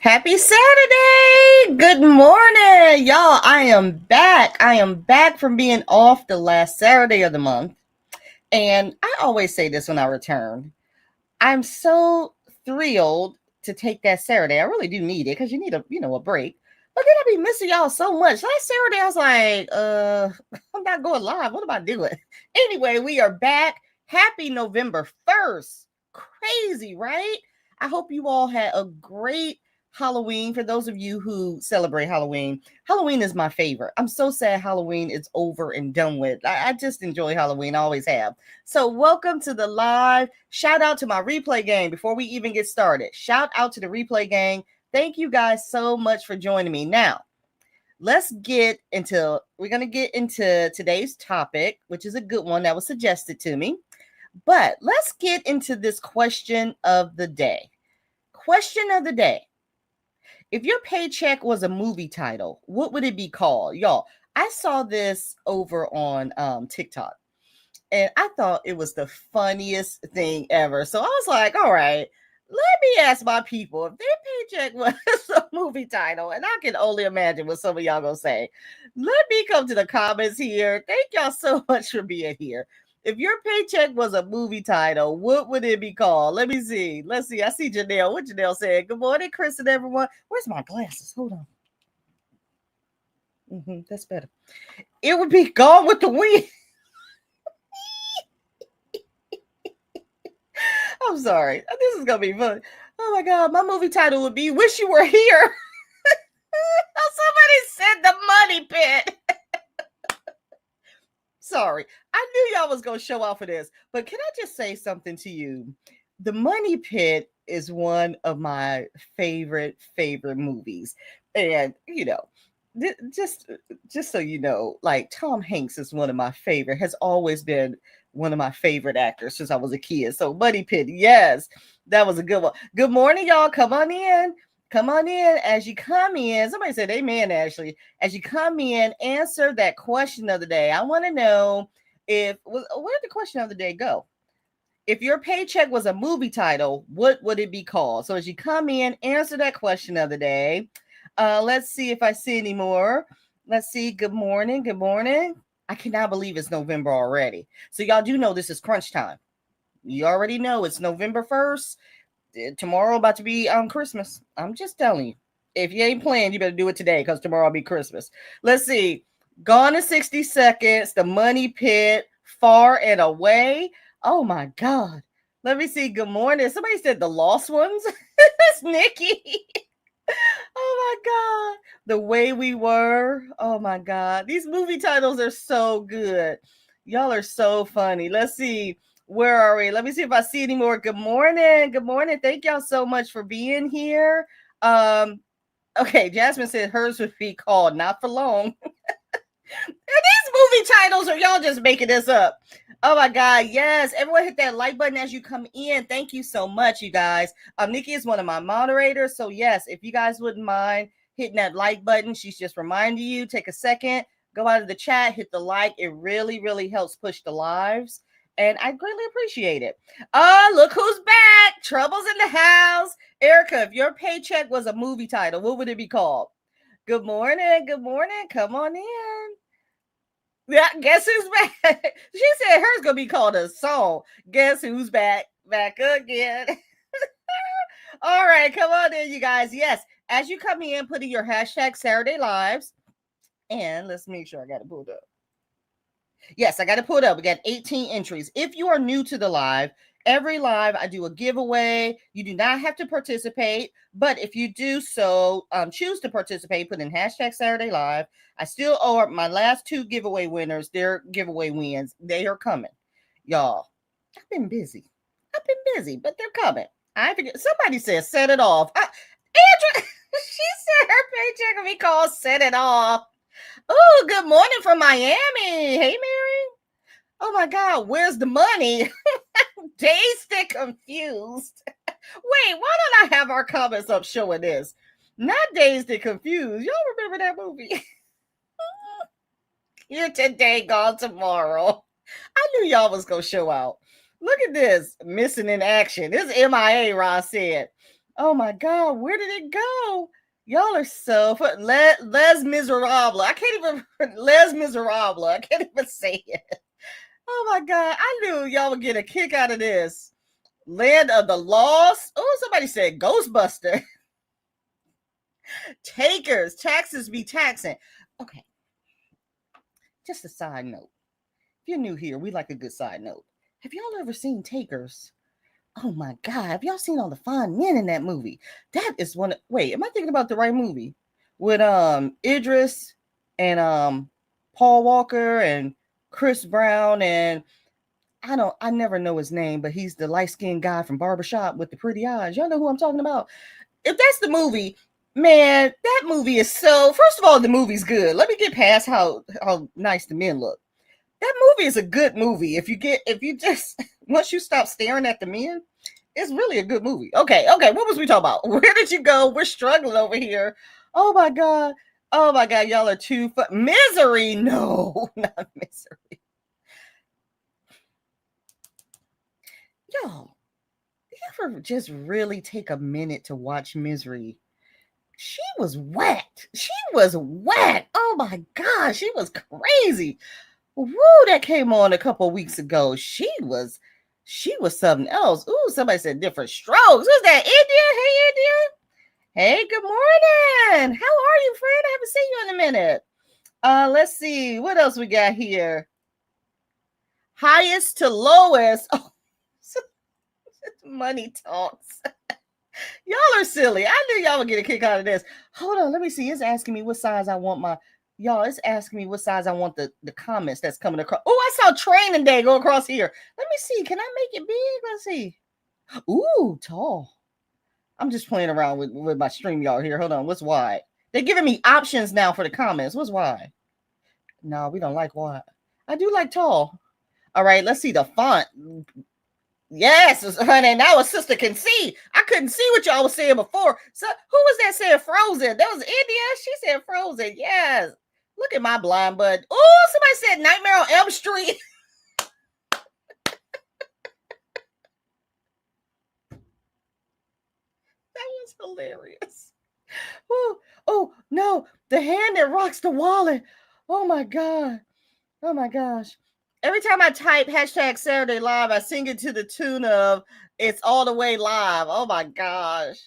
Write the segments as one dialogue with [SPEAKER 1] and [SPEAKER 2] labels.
[SPEAKER 1] Happy Saturday! Good morning, y'all. I am back. I am back from being off the last Saturday of the month. And I always say this when I return. I'm so thrilled to take that Saturday. I really do need it because you need a break. But then I be missing y'all so much. Last Saturday, I was like, I'm not going live. What am I doing? Anyway, we are back. Happy November 1st. Crazy, right? I hope you all had a great Halloween. For those of you who celebrate Halloween, Halloween is my favorite. I'm so sad Halloween is over and done with. I just enjoy Halloween. I always have. So, welcome to the live. Shout out to my replay gang before we even get started. Shout out to the replay gang. Thank you guys so much for joining me. Now, we're going to get into today's topic, which is a good one that was suggested to me. But let's get into this question of the day. Question of the day. If your paycheck was a movie title, what would it be called? Y'all, I saw this over on TikTok. And I thought it was the funniest thing ever. So I was like, all right, let me ask my people if their paycheck was a movie title. And I can only imagine what some of y'all gonna say. Let me come to the comments here. Thank y'all so much for being here. If your paycheck was a movie title, what would it be called? Let me see. Let's see. I see Janelle. What Janelle said. Good morning, Chris and everyone. Where's my glasses? Hold on. That's better. It would be Gone with the Wind. I'm sorry. This is gonna be fun. Oh my god, my movie title would be "Wish You Were Here." Somebody said the money pit. Sorry, I knew y'all was gonna show off for this, but can I just say something to you? The Money Pit is one of my favorite movies, and just so you know, like Tom Hanks is one of my favorite. Has always been one of my favorite actors since I was a kid. So Money Pit, yes, that was a good one. Good morning, y'all. Come on in. Come on in. As you come in, somebody said amen, Ashley. As you come in, answer that question of the day. I want to know where did the question of the day go? If your paycheck was a movie title, what would it be called? So as you come in, answer that question of the day. Let's see if I see any more. Let's see. Good morning. Good morning. I cannot believe it's November already. So y'all do know this is crunch time. You already know it's November 1st. Tomorrow about to be Christmas. I'm just telling you. If you ain't playing, you better do it today because tomorrow will be Christmas. Let's see. Gone in 60 Seconds, The Money Pit, Far and Away. Oh my God. Let me see. Good morning. Somebody said The Lost Ones. It's Nikki. Oh my God. The Way We Were. Oh my God. These movie titles are so good. Y'all are so funny. Let's see. Where are we? Let me see if I see any more. Good morning. Good morning. Thank y'all so much for being here. Okay, Jasmine said hers would be called Not for Long. These movie titles, or y'all just making this up? Oh my God, yes. Everyone hit that like button as you come in. Thank you so much, you guys. Nikki is one of my moderators. So yes, if you guys wouldn't mind hitting that like button, she's just reminding you, take a second, go out of the chat, hit the like. It really, really helps push the lives. And I greatly appreciate it. Look who's back. Trouble's in the house. Erica, if your paycheck was a movie title, what would it be called? Good morning. Good morning. Come on in. Yeah, guess who's back? She said hers gonna be called a song. Guess who's back? Back again. All right, come on in, you guys. Yes, as you come in, put in your hashtag Saturday Lives. And let's make sure I got it pulled up. Yes, I got to pull it up. We got 18 entries. If you are new to the live, every live I do a giveaway. You do not have to participate, but if you do so, choose to participate, put in hashtag Saturday Live. I still owe my last two giveaway winners their giveaway wins. They are coming, y'all. I've been busy, but they're coming. I forget. Somebody said set it off. Andrew, she said her paycheck will be called Set It Off. Oh, good morning from Miami. Hey, Mary. Oh my God, where's the money? Dazed and confused. Wait, why don't I have our comments up showing this? Not Dazed and Confused. Y'all remember that movie? Here today, gone tomorrow. I knew y'all was going to show out. Look at this. Missing in action. This is MIA, Ross said. Oh my God, where did it go? Y'all are so fun. Les Miserable. I can't even Les Miserable. I can't even say it. Oh my god! I knew y'all would get a kick out of this. Land of the Lost. Oh, somebody said Ghostbuster. Takers. Taxes be taxing. Okay. Just a side note. If you're new here, we like a good side note. Have y'all ever seen Takers? Oh my god! Have y'all seen all the fine men in that movie? That is one. Wait, am I thinking about the right movie? With Idris and Paul Walker and Chris Brown and I never know his name, but he's the light-skinned guy from Barbershop with the pretty eyes. Y'all know who I'm talking about? If that's the movie, man, that movie is so first of all, the movie's good. Let me get past how nice the men look. That movie is a good movie. If you just once you stop staring at the men, it's really a good movie. Okay, what was we talking about? Where did you go? We're struggling over here. Oh my god. Oh my god, y'all are too Misery. No, not Misery. Y'all, you ever just really take a minute to watch Misery? She was wet. She was wet. Oh my god, she was crazy. Woo, that came on a couple weeks ago. She was something else. Ooh, somebody said different strokes. Who's that? India? Hey, India. Hey, good morning. How are you, friend? I haven't seen you in a minute. Let's see. What else we got here? Highest to lowest. Oh, money talks. Y'all are silly. I knew y'all would get a kick out of this. Hold on, let me see. It's asking me what size I want my y'all. It's asking me what size I want the comments that's coming across. Oh, I saw training day go across here. Let me see. Can I make it big? Let's see. Ooh, tall. I'm just playing around with my stream y'all here. Hold on. What's wide? They're giving me options now for the comments. What's wide? No, we don't like wide. I do like tall. All right, let's see the font. Yes, honey. Now a sister can see. I couldn't see what y'all was saying before. So who was that saying Frozen? That was India. She said Frozen. Yes. Look at my blind bud. Oh, somebody said Nightmare on Elm Street. That was hilarious. Oh, oh no, the hand that rocks the wallet. Oh my god. Oh my gosh. Every time I type hashtag Saturday Live, I sing it to the tune of It's All the Way Live. Oh my gosh.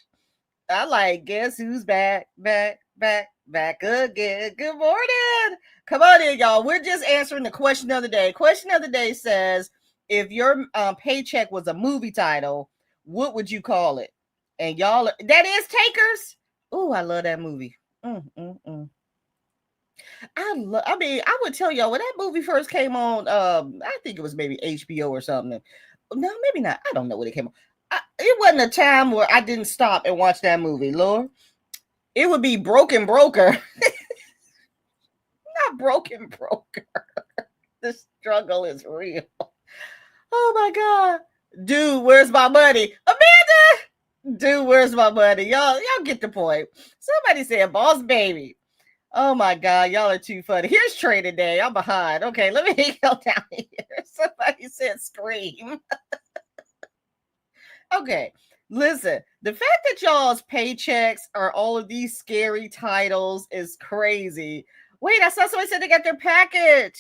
[SPEAKER 1] I like Guess Who's Back, back, back, back again. Good morning. Come on in, y'all. We're just answering the question of the day. Question of the day says, if your paycheck was a movie title, what would you call it? And y'all, that is Takers. Oh, I love that movie. I mean, I would tell y'all when that movie first came on, I think it was maybe HBO or something. No, maybe not. I don't know when it came on. It wasn't a time where I didn't stop and watch that movie, Lord. It would be Broken Broker. Not Broken Broker. The struggle is real. Oh my God. Dude, where's my money? Amanda! Dude, where's my money? Y'all get the point. Somebody said Boss Baby. Oh my God, y'all are too funny. Here's Trading Day. I'm behind. Okay, let me go down here. Somebody said Scream. Okay, listen. The fact that y'all's paychecks are all of these scary titles is crazy. Wait, I saw somebody said they got their package.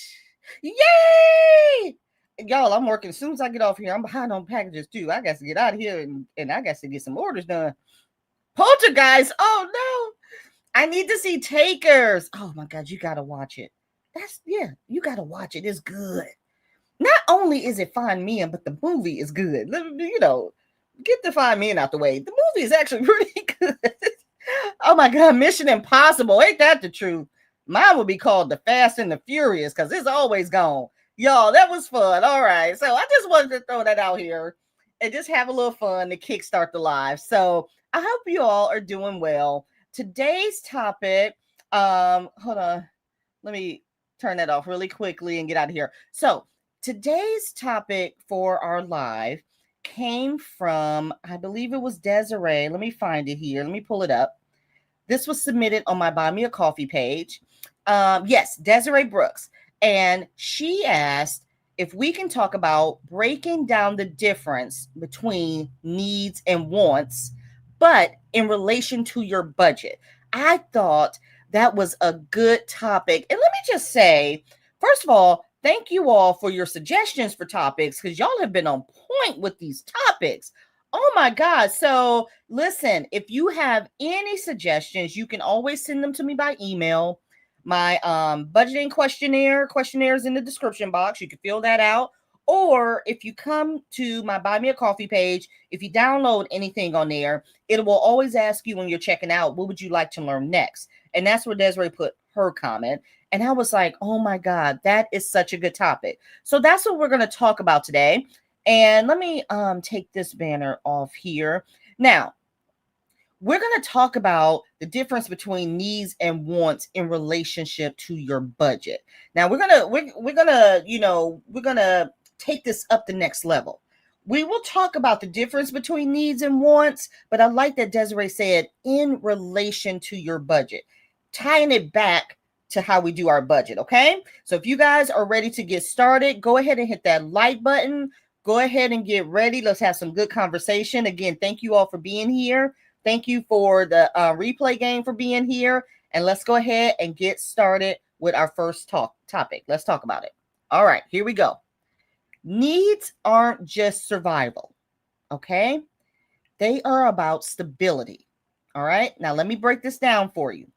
[SPEAKER 1] Yay! Y'all, I'm working as soon as I get off here. I'm behind on packages too. I got to get out of here and I got to get some orders done. Poltergeist. Oh no. I need to see Takers. Oh my God, you gotta watch it. You gotta watch it. It's good. Not only is it fine men, but the movie is good. You know, get the fine men out the way. The movie is actually pretty good. Oh my God, Mission Impossible. Ain't that the truth? Mine would be called The Fast and the Furious because it's always gone. Y'all, that was fun. All right. So I just wanted to throw that out here and just have a little fun to kickstart the live. So I hope you all are doing well. Today's topic, hold on, let me turn that off really quickly and get out of here. So today's topic for our live came from, I believe it was Desiree. Let me find it here. Let me pull it up. This was submitted on my Buy Me a Coffee page. Yes, Desiree Brooks. And she asked if we can talk about breaking down the difference between needs and wants, but in relation to your budget. I thought that was a good topic. And let me just say, first of all, thank you all for your suggestions for topics because y'all have been on point with these topics. Oh my God. So, listen, if you have any suggestions, you can always send them to me by email. My budgeting questionnaire is in the description box. You can fill that out. Or if you come to my Buy Me a Coffee page, if you download anything on there, it will always ask you when you're checking out, what would you like to learn next? And that's where Desiree put her comment. And I was like, oh my God, that is such a good topic. So that's what we're going to talk about today. And let me take this banner off here. Now, we're going to talk about the difference between needs and wants in relationship to your budget. Now, we're going to take this up the next level. We will talk about the difference between needs and wants, but I like that Desiree said in relation to your budget, tying it back to how we do our budget, okay? So if you guys are ready to get started, go ahead and hit that like button. Go ahead and get ready. Let's have some good conversation. Again, thank you all for being here. Thank you for the replay game for being here. And let's go ahead and get started with our first topic. Let's talk about it. All right, here we go. Needs aren't just survival, okay? They are about stability, all right? Now, let me break this down for you.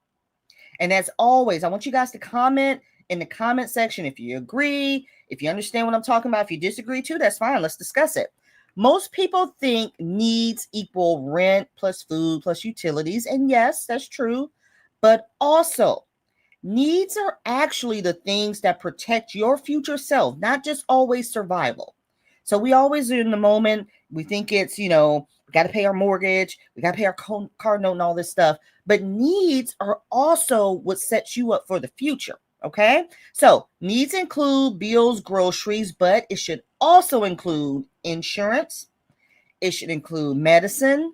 [SPEAKER 1] And as always, I want you guys to comment in the comment section if you agree, if you understand what I'm talking about. If you disagree too, that's fine. Let's discuss it. Most people think needs equal rent plus food plus utilities. And yes, that's true. But also, needs are actually the things that protect your future self, not just always survival. So we always in the moment, we think it's, we got to pay our mortgage, we got to pay our car note and all this stuff. But needs are also what sets you up for the future. Okay. So needs include bills, groceries, but it should also include insurance. It should include medicine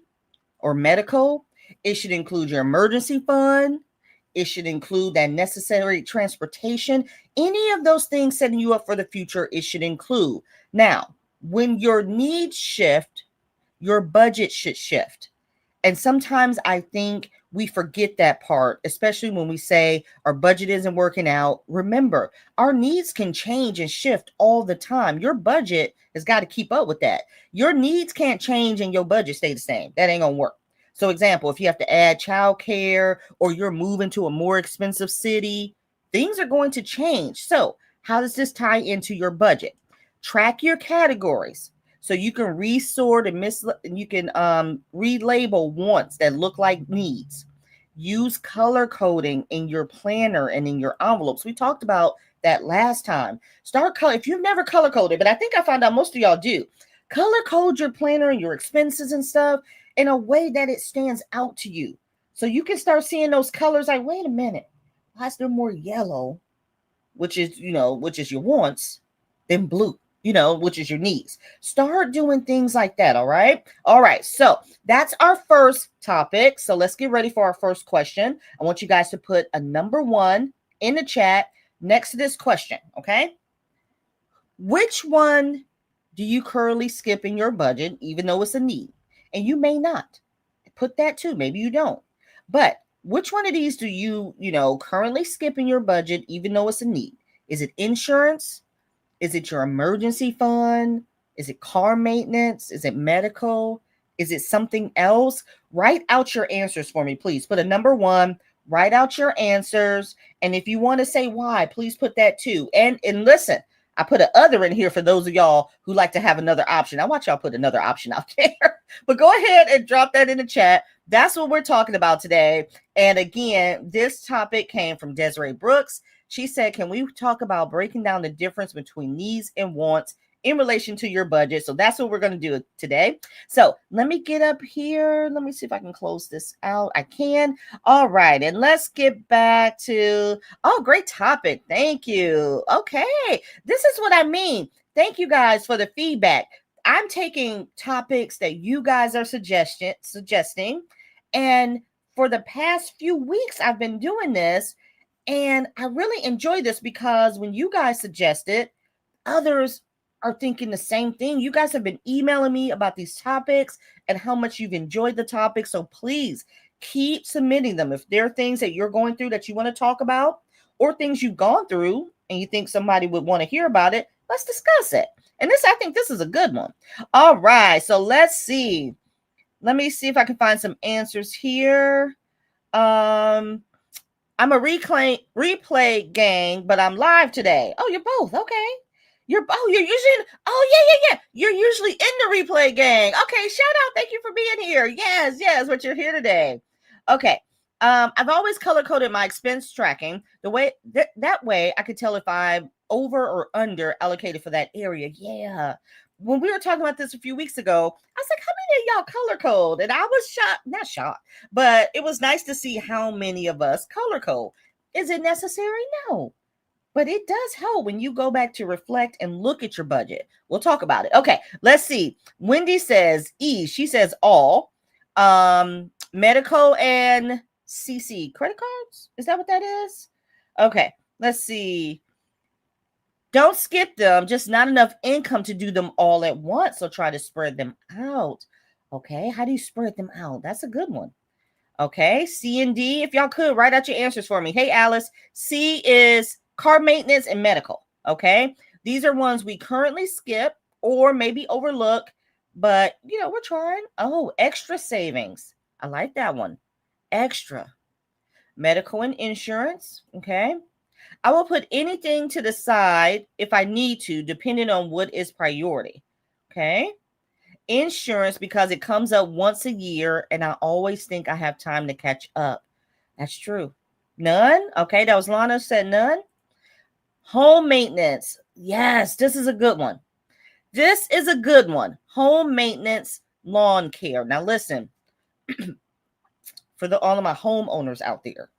[SPEAKER 1] or medical. It should include your emergency fund. It should include that necessary transportation. Any of those things setting you up for the future, it should include. Now, when your needs shift, your budget should shift. And sometimes I think we forget that part, especially when we say our budget isn't working out. Remember, our needs can change and shift all the time. Your budget has got to keep up with that. Your needs can't change and your budget stay the same. That ain't going to work. So example, if you have to add childcare or you're moving to a more expensive city, things are going to change. So how does this tie into your budget? Track your categories. So you can resort and you can relabel wants that look like needs. Use color coding in your planner and in your envelopes. We talked about that last time. Start color. If you've never color coded, but I think I found out most of y'all do. Color code your planner and your expenses and stuff in a way that it stands out to you. So you can start seeing those colors like, wait a minute, why is there more yellow, which is your wants, than blue? Which is your needs. Start doing things like that, all right? All right, so that's our first topic. So let's get ready for our first question. I want you guys to put a number 1 in the chat next to this question, okay? Which one do you currently skip in your budget, even though it's a need? And you may not. Put that too. Maybe you don't. But which one of these do you, currently skip in your budget, even though it's a need? Is it insurance? Is it your emergency fund? Is it car maintenance? Is it medical? Is it something else? Write out your answers for me, please. Put a number 1, write out your answers. And if you want to say why, please put that too. And listen, I put an other in here for those of y'all who like to have another option. I want y'all put another option out there. But go ahead and drop that in the chat. That's what we're talking about today. And again, this topic came from Desiree Brooks. She said, can we talk about breaking down the difference between needs and wants in relation to your budget? So that's what we're going to do today. So let me get up here. Let me see if I can close this out. I can. All right. And let's get back to, great topic. Thank you. Okay. This is what I mean. Thank you guys for the feedback. I'm taking topics that you guys are suggesting. And for the past few weeks, I've been doing this. And I really enjoy this because when you guys suggest it, others are thinking the same thing. You guys have been emailing me about these topics and how much you've enjoyed the topic. So please keep submitting them. If there are things that you're going through that you want to talk about, or things you've gone through and you think somebody would want to hear about it, let's discuss it. And I think this is a good one. All right, so let's see. Let me see if I can find some answers here. I'm a replay gang, but I'm live today. Oh, you're both. Okay. You're usually yeah. You're usually in the replay gang. Okay, shout out. Thank you for being here. Yes, but you're here today. Okay. I've always color coded my expense tracking the way that way I could tell if I'm over or under allocated for that area. Yeah. When we were talking about this a few weeks ago, I was like, how many of y'all color code? And I was shocked, not shocked, but it was nice to see how many of us color code. Is it necessary? No. But it does help when you go back to reflect and look at your budget. We'll talk about it. Okay, let's see. Wendy says E. She says all. Medical and CC credit cards. Is that what that is? Okay, let's see. Don't skip them. Just not enough income to do them all at once. So try to spread them out. Okay, how do you spread them out? That's a good one. Okay, C and D. If y'all could write out your answers for me. Hey, Alice. C is car maintenance and medical. Okay, these are ones we currently skip or maybe overlook, but we're trying. Oh, extra savings. I like that one. Extra. Medical and insurance. Okay. I will put anything to the side if I need to, depending on what is priority. Okay. Insurance, because it comes up once a year and I always think I have time to catch up. That's true. None. Okay. That was Lana said none. Home maintenance. Yes, this is a good one. This is a good one. Home maintenance, lawn care. Now listen, for all of my homeowners out there.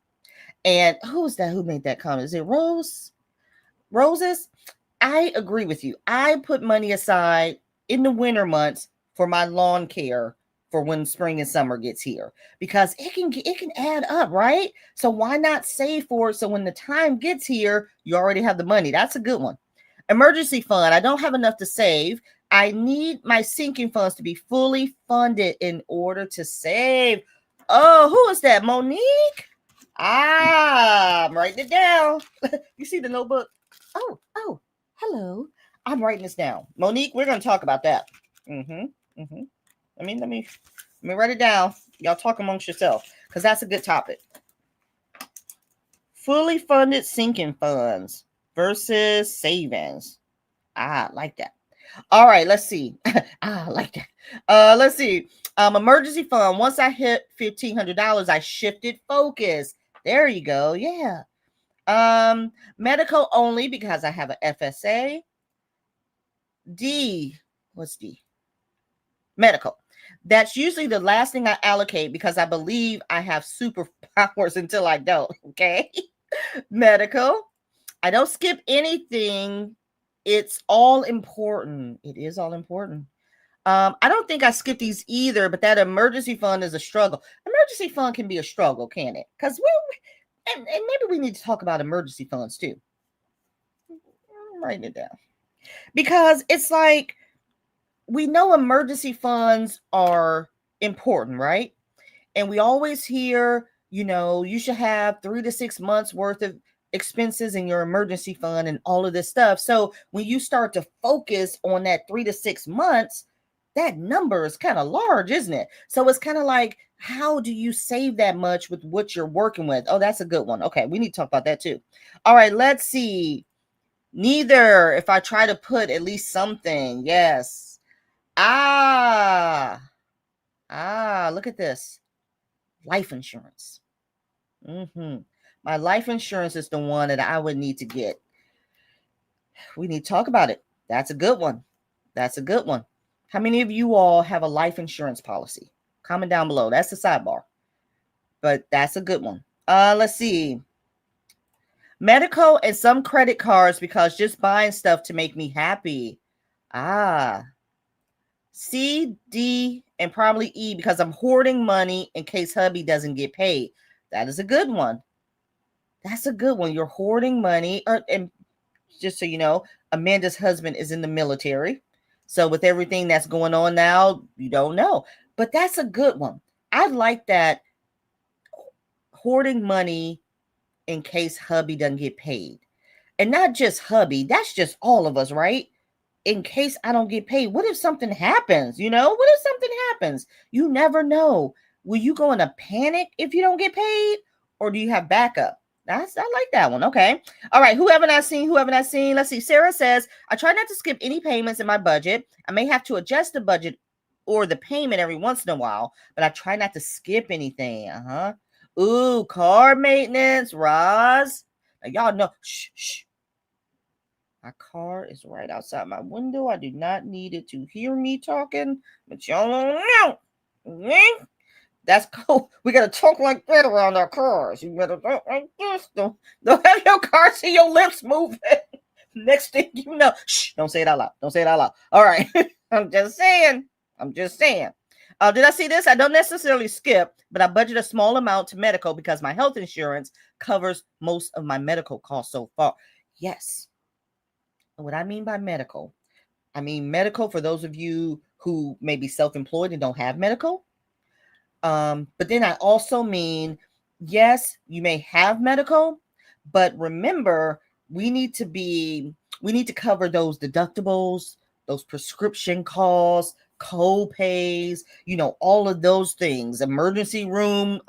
[SPEAKER 1] And who's that? Who made that comment? Is it Rose? Roses? I agree with you. I put money aside in the winter months for my lawn care for when spring and summer gets here, because it can add up, right? So why not save for it so when the time gets here, you already have the money? That's a good one. Emergency fund. I don't have enough to save. I need my sinking funds to be fully funded in order to save. Oh, who is that? Monique? I'm writing it down. You see the notebook? Oh, hello. I'm writing this down. Monique, we're going to talk about that. Let me write it down. Y'all talk amongst yourself, because that's a good topic. Fully funded sinking funds versus savings. I like that. All right, let's see. I like that. Let's see. Emergency fund. Once I hit $1,500, I shifted focus. There you go. Yeah. Medical only because I have a FSA. D. What's D? Medical. That's usually the last thing I allocate because I believe I have superpowers until I don't. Okay. Medical. I don't skip anything. It's all important. It is all important. I don't think I skip these either, but that emergency fund is a struggle. Emergency fund can be a struggle, can it? Because and maybe we need to talk about emergency funds too. I'm writing it down. Because it's like, we know emergency funds are important, right? And we always hear, you should have 3 to 6 months worth of expenses in your emergency fund and all of this stuff. So when you start to focus on that 3 to 6 months, that number is kind of large, isn't it? So it's kind of like, how do you save that much with what you're working with? Oh, that's a good one. Okay, we need to talk about that too. All right, let's see. Neither. If I try to put at least something. Yes. Look at this. Life insurance. My life insurance is the one that I would need to get. We need to talk about it. That's a good one. How many of you all have a life insurance policy? Comment down below. That's the sidebar. But that's a good one. Let's see. Medical and some credit cards because just buying stuff to make me happy. C, D, and probably E because I'm hoarding money in case hubby doesn't get paid. That is a good one. You're hoarding money. And just so you know, Amanda's husband is in the military. So with everything that's going on now, you don't know. But that's a good one. I like that. hoarding money in case hubby doesn't get paid. And not just hubby, that's just all of us, right? In case I don't get paid. What if something happens? What if something happens? You never know. Will you go in a panic if you don't get paid? Or do you have backup? I like that one. Okay. All right. Who haven't I seen? Let's see. Sarah says, I try not to skip any payments in my budget. I may have to adjust the budget or the payment every once in a while, but I try not to skip anything. Ooh, car maintenance, Roz. Now, y'all know, shh. My car is right outside my window. I do not need it to hear me talking, but y'all don't know. That's cool. We gotta talk like that around our cars. You better talk like this. Don't have your car see your lips moving. Next thing you know, shh, don't say it out loud. All right. I'm just saying. Did I see this? I don't necessarily skip, but I budget a small amount to medical because my health insurance covers most of my medical costs so far. Yes. What I mean by medical, I mean medical for those of you who may be self-employed and don't have medical. But then I also mean, yes, you may have medical, but remember, we need to cover those deductibles, those prescription costs, co-pays, all of those things, emergency room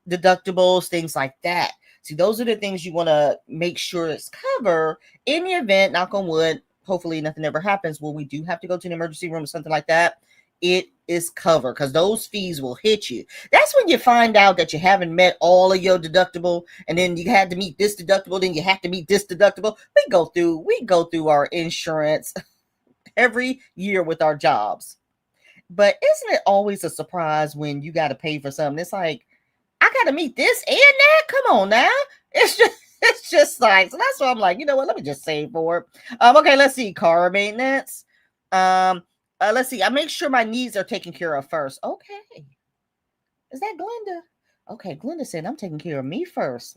[SPEAKER 1] deductibles, things like that. See, those are the things you want to make sure it's covered in the event, knock on wood, hopefully nothing ever happens where we do have to go to an emergency room or something like that. It is covered because those fees will hit you. That's when you find out that you haven't met all of your deductible, and then you had to meet this deductible, then you have to meet this deductible. We go through our insurance every year with our jobs. But isn't it always a surprise when you got to pay for something? It's like, I got to meet this and that. Come on now. It's just like, so that's why I'm like, you know what? Let me just save for it. Okay, let's see. Car maintenance. Let's see. I make sure my needs are taken care of first. Okay. Is that Glenda? Okay, Glenda said I'm taking care of me first.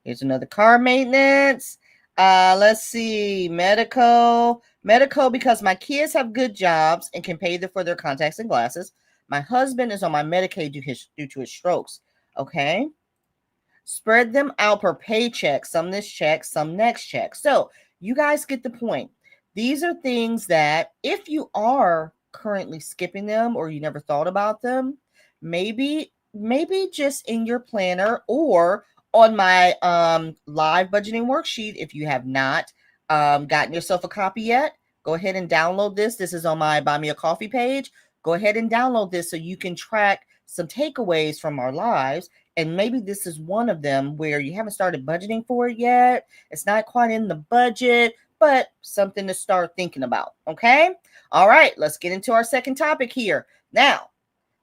[SPEAKER 1] Here's another car maintenance. Let's see. Medical because my kids have good jobs and can pay for their contacts and glasses. My husband is on my Medicaid due to his strokes. Okay. Spread them out per paycheck. Some this check, some next check. So you guys get the point. These are things that if you are currently skipping them or you never thought about them, maybe just in your planner or on my live budgeting worksheet. If you have not gotten yourself a copy yet, go ahead and download this. This is on my Buy Me a Coffee page. Go ahead and download this so you can track some takeaways from our lives. And maybe this is one of them where you haven't started budgeting for it yet. It's not quite in the budget, but something to start thinking about. Okay. All right. Let's get into our second topic here. Now,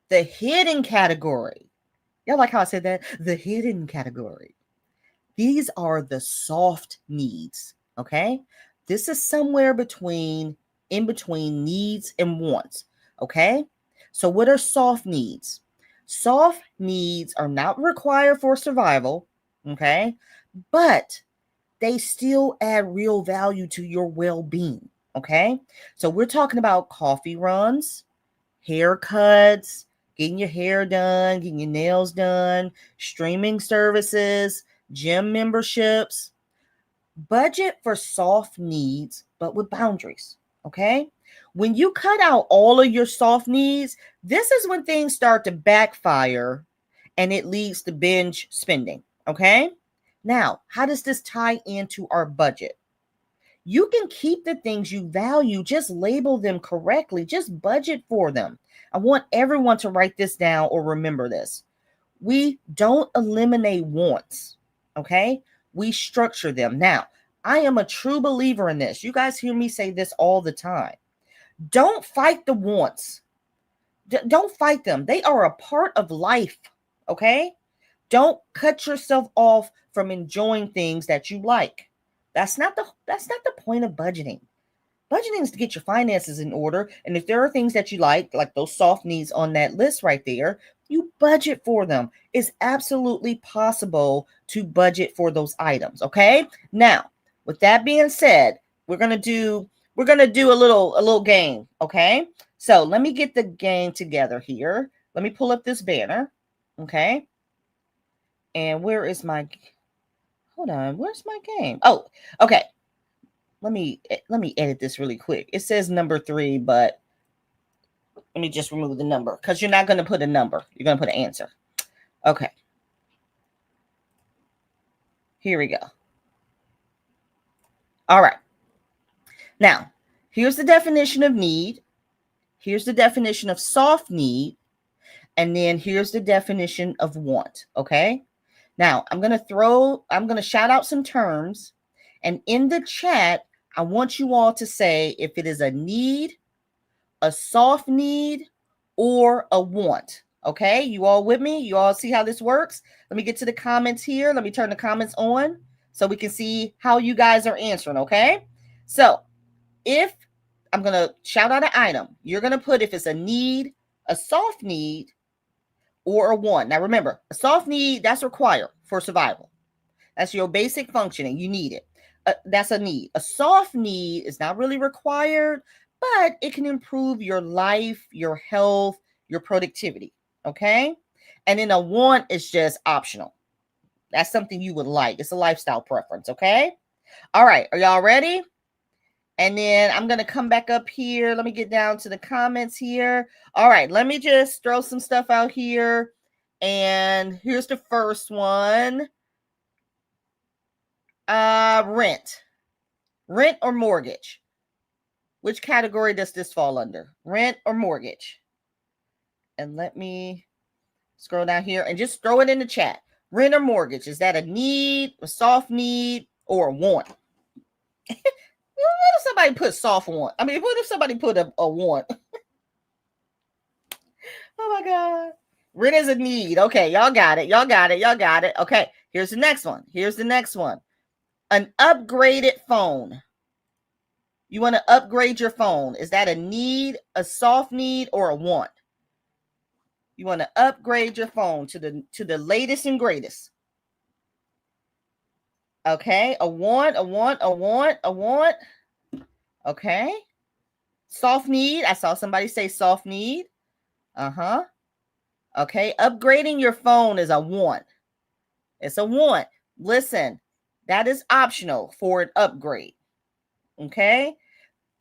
[SPEAKER 1] the hidden category. Y'all like how I said that? The hidden category. These are the soft needs. Okay. This is somewhere in between needs and wants. Okay. So what are soft needs? Soft needs are not required for survival. Okay. But they still add real value to your well-being. Okay. So we're talking about coffee runs, haircuts, getting your hair done, getting your nails done, streaming services, gym memberships. Budget for soft needs, but with boundaries. Okay. When you cut out all of your soft needs, this is when things start to backfire and it leads to binge spending. Okay. Now, how does this tie into our budget? You can keep the things you value, just label them correctly, just budget for them. I want everyone to write this down or remember this. We don't eliminate wants. Okay. We structure them. Now, I am a true believer in this. You guys hear me say this all the time. Don't fight the wants. Don't fight them. They are a part of life. Okay. Don't cut yourself off from enjoying things that you like. That's not the point of budgeting. Budgeting is to get your finances in order. And if there are things that you like those soft needs on that list right there, you budget for them. It's absolutely possible to budget for those items. Okay. Now, with that being said, we're gonna do a little game. Okay. So let me get the game together here. Let me pull up this banner. Okay. And where is my, hold on, where's my game? Oh, okay. Let me edit this really quick. It says number 3, but let me just remove the number because you're not going to put a number. You're going to put an answer. Okay. Here we go. All right. Now, here's the definition of need. Here's the definition of soft need. And then here's the definition of want. Okay. Now, I'm going to shout out some terms. And in the chat, I want you all to say if it is a need, a soft need, or a want. Okay. You all with me? You all see how this works? Let me get to the comments here. Let me turn the comments on so we can see how you guys are answering. Okay. So if I'm going to shout out an item, you're going to put if it's a need, a soft need, or a want. Now remember, a soft need, that's required for survival. That's your basic functioning. You need it. That's a need. A soft need is not really required, but it can improve your life, your health, your productivity. Okay. And then a want is just optional. That's something you would like. It's a lifestyle preference. Okay. All right. Are y'all ready? And then I'm going to come back up here. Let me get down to the comments here. All right. Let me just throw some stuff out here. And here's the first one. Rent. Rent or mortgage? Which category does this fall under? Rent or mortgage? And let me scroll down here and just throw it in the chat. Rent or mortgage? Is that a need, a soft need, or a want? What if somebody put soft want? I mean, what if somebody put a want? Oh my God. Rent is a need. Okay, y'all got it. Y'all got it. Y'all got it. Okay, here's the next one. Here's the next one. An upgraded phone. You want to upgrade your phone. Is that a need, a soft need, or a want? You want to upgrade your phone to the latest and greatest. Okay, a want, a want, a want, a want. Okay. Soft need. I saw somebody say soft need. Uh-huh. Okay, upgrading your phone is a want. It's a want. Listen, that is optional for an upgrade. Okay.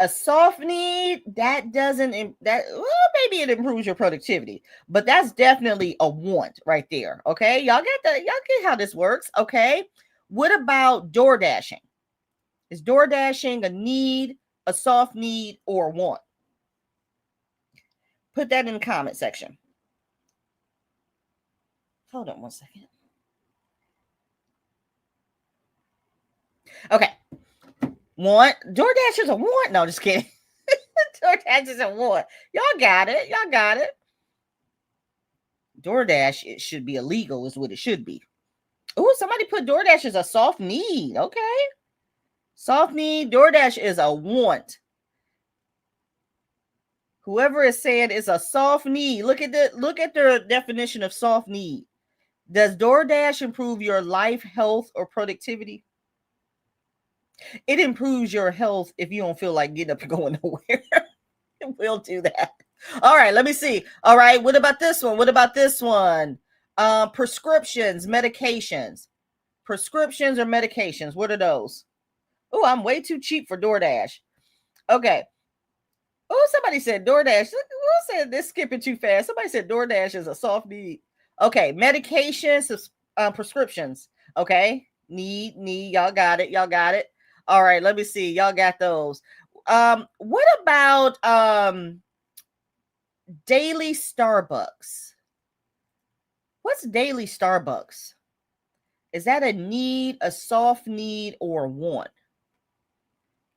[SPEAKER 1] A soft need, that doesn't, well, maybe it improves your productivity, but that's definitely a want right there. Okay. Y'all get how this works. Okay. What about door dashing? Is door dashing a need, a soft need, or a want? Put that in the comment section. Hold on one second. Okay. Want. DoorDash is a want. No, just kidding. DoorDash is a want. Y'all got it. Y'all got it. DoorDash, it should be illegal, is what it should be. Oh, somebody put DoorDash as a soft need. Okay. Soft need. DoorDash is a want. Whoever is saying it's a soft need. Look at the definition of soft need. Does DoorDash improve your life, health, or productivity? It improves your health if you don't feel like getting up and going nowhere. It will do that. All right, let me see. All right, what about this one? What about this one? Prescriptions, medications. Prescriptions or medications? What are those? Oh, I'm way too cheap for DoorDash. Okay. Oh, somebody said DoorDash. Who said this skipping too fast? Somebody said DoorDash is a soft need. Okay, medications, prescriptions. Okay, need. Y'all got it. Y'all got it. All right, let me see. Y'all got those. What about daily Starbucks? What's daily Starbucks? Is that a need, a soft need, or a want?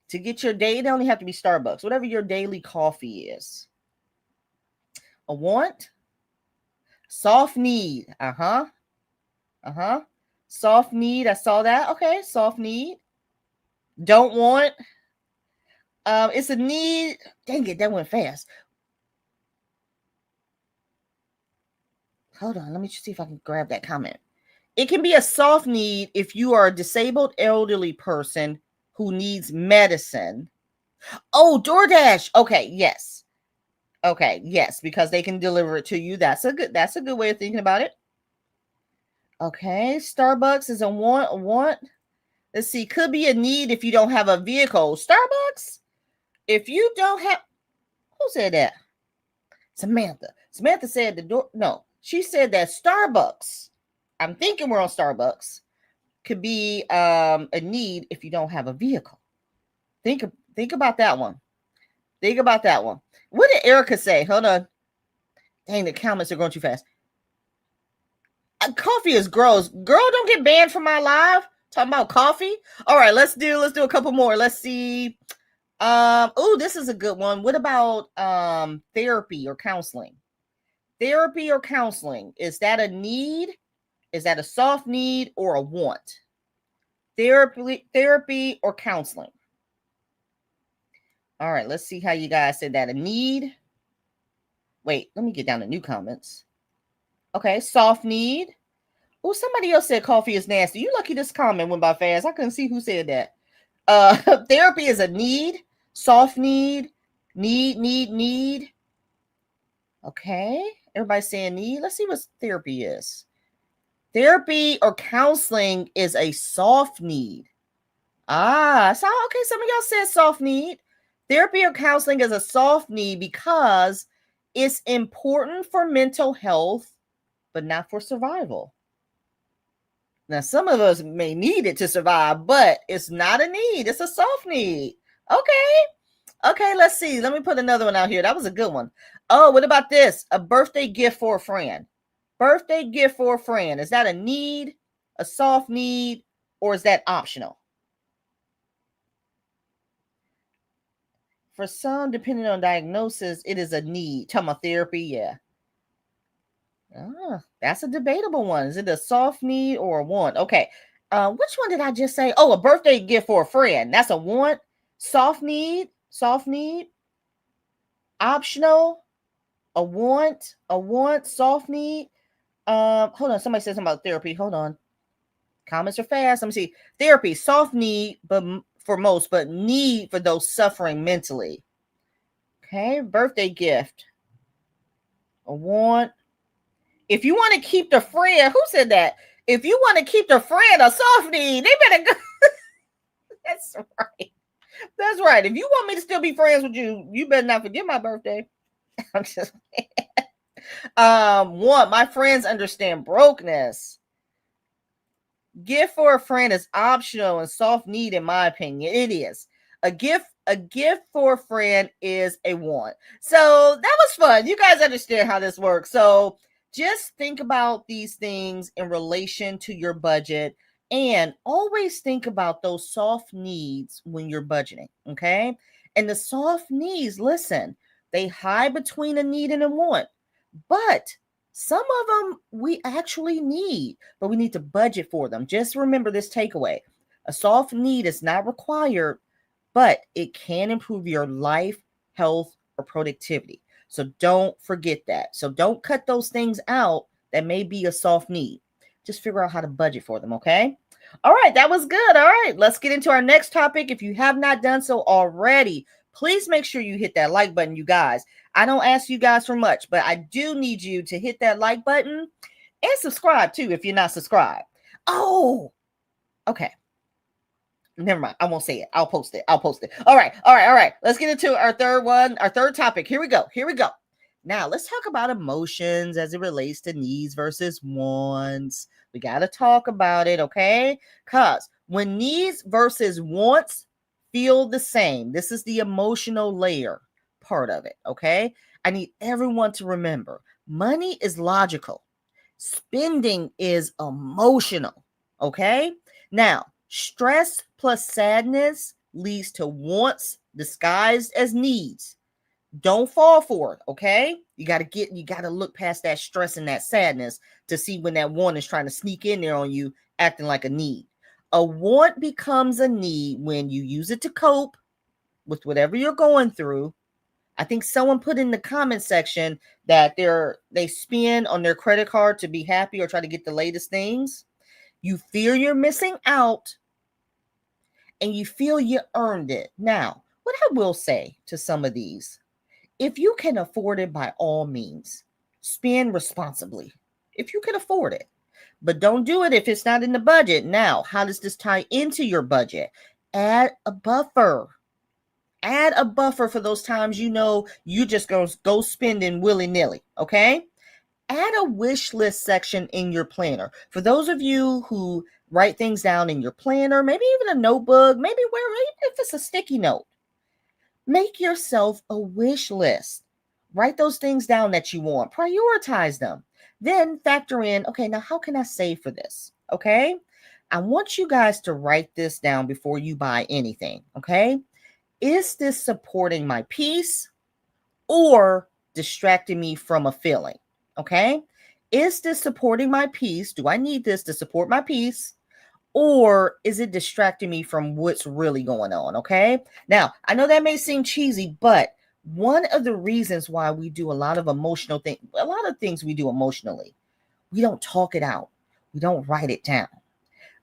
[SPEAKER 1] To get your day, it don't have to be Starbucks. Whatever your daily coffee is. A want? Soft need. Uh-huh. Soft need. I saw that. Okay, soft need. Don't want. It's a need. Dang it, that went fast. Hold on, let me see if I can grab that comment. It can be a soft need if you are a disabled elderly person who needs medicine. Oh, DoorDash. Okay, yes. Okay, yes, because they can deliver it to you. That's a good way of thinking about it. Okay, Starbucks is a want. A want. Let's see. Could be a need if you don't have a vehicle. Starbucks. If you don't have, who said that? Samantha. Samantha said the door. No, she said that Starbucks. I'm thinking we're on Starbucks. Could be a need if you don't have a vehicle. Think about that one. Think about that one. What did Erica say? Hold on. Dang, the comments are going too fast. Coffee is gross. Girl, don't get banned from my live. Talking about coffee. All right, let's do a couple more. Let's see. Oh, this is a good one. What about therapy or counseling? Therapy or counseling, is that a need? Is that a soft need or a want? Therapy or counseling. All right, let's see how you guys said that. A need. Wait, let me get down to new comments. Okay, soft need. Oh, somebody else said coffee is nasty. You lucky this comment went by fast. I couldn't see who said that. Therapy is a need, soft need, need. Okay, everybody's saying need. Let's see what therapy is. Therapy or counseling is a soft need. So okay, some of y'all said soft need. Therapy or counseling is a soft need because it's important for mental health, but not for survival. Now, some of us may need it to survive, but it's not a need. It's a soft need. Okay, let's see. Let me put another one out here. That was a good one. Oh, what about this? A birthday gift for a friend. Birthday gift for a friend. Is that a need, a soft need, or is that optional? For some, depending on diagnosis, it is a need. Talking about therapy, yeah. That's a debatable one. Is it a soft need or a want? Okay. Which one did I just say? Oh, a birthday gift for a friend. That's a want. Soft need, optional, a want, soft need. Hold on. Somebody said something about therapy. Hold on. Comments are fast. Let me see. Therapy, soft need, but for most, but need for those suffering mentally. Okay. Birthday gift, a want. If you want to keep the friend, who said that? If you want to keep the friend a soft need, they better go. That's right. That's right. If you want me to still be friends with you, you better not forget my birthday. I'm just one, my friends understand brokenness. Gift for a friend is optional and soft need, in my opinion. It is. A gift for a friend is a want. So that was fun. You guys understand how this works. So just think about these things in relation to your budget and always think about those soft needs when you're budgeting. Okay. And the soft needs, listen, they hide between a need and a want, but some of them we actually need, but we need to budget for them. Just remember this takeaway. A soft need is not required, but it can improve your life, health, or productivity. So don't forget that. So don't cut those things out that may be a soft need. Just figure out how to budget for them, okay? All right, that was good. All right, let's get into our next topic. If you have not done so already, please make sure you hit that like button, you guys. I don't ask you guys for much, but I do need you to hit that like button and subscribe too if you're not subscribed. Oh, okay. Never mind. I won't say it. I'll post it. All right. Let's get into our third topic. Here we go. Now, let's talk about emotions as it relates to needs versus wants. We got to talk about it, okay? Because when needs versus wants feel the same, this is the emotional layer part of it, okay? I need everyone to remember money is logical, spending is emotional, okay? Now, stress plus sadness leads to wants disguised as needs. Don't fall for it, okay? You got to look past that stress and that sadness to see when that want is trying to sneak in there on you, acting like a need. A want becomes a need when you use it to cope with whatever you're going through. I think someone put in the comment section that they spend on their credit card to be happy or try to get the latest things. You fear you're missing out and you feel you earned it. Now, what I will say to some of these, if you can afford it, by all means, spend responsibly. If you can afford it. But don't do it if it's not in the budget. Now, how does this tie into your budget? Add a buffer. Add a buffer for those times you know you just go spending willy-nilly, okay? Add a wish list section in your planner. For those of you who write things down in your planner, maybe even a notebook, maybe even if it's a sticky note, make yourself a wish list. Write those things down that you want, prioritize them. Then factor in, okay, now how can I save for this? Okay? I want you guys to write this down before you buy anything, okay? Is this supporting my peace or distracting me from a feeling? Okay. Is this supporting my peace? Do I need this to support my peace? Or is it distracting me from what's really going on? Okay. Now, I know that may seem cheesy, but one of the reasons why we do a lot of emotional things, a lot of things we do emotionally, we don't talk it out. We don't write it down.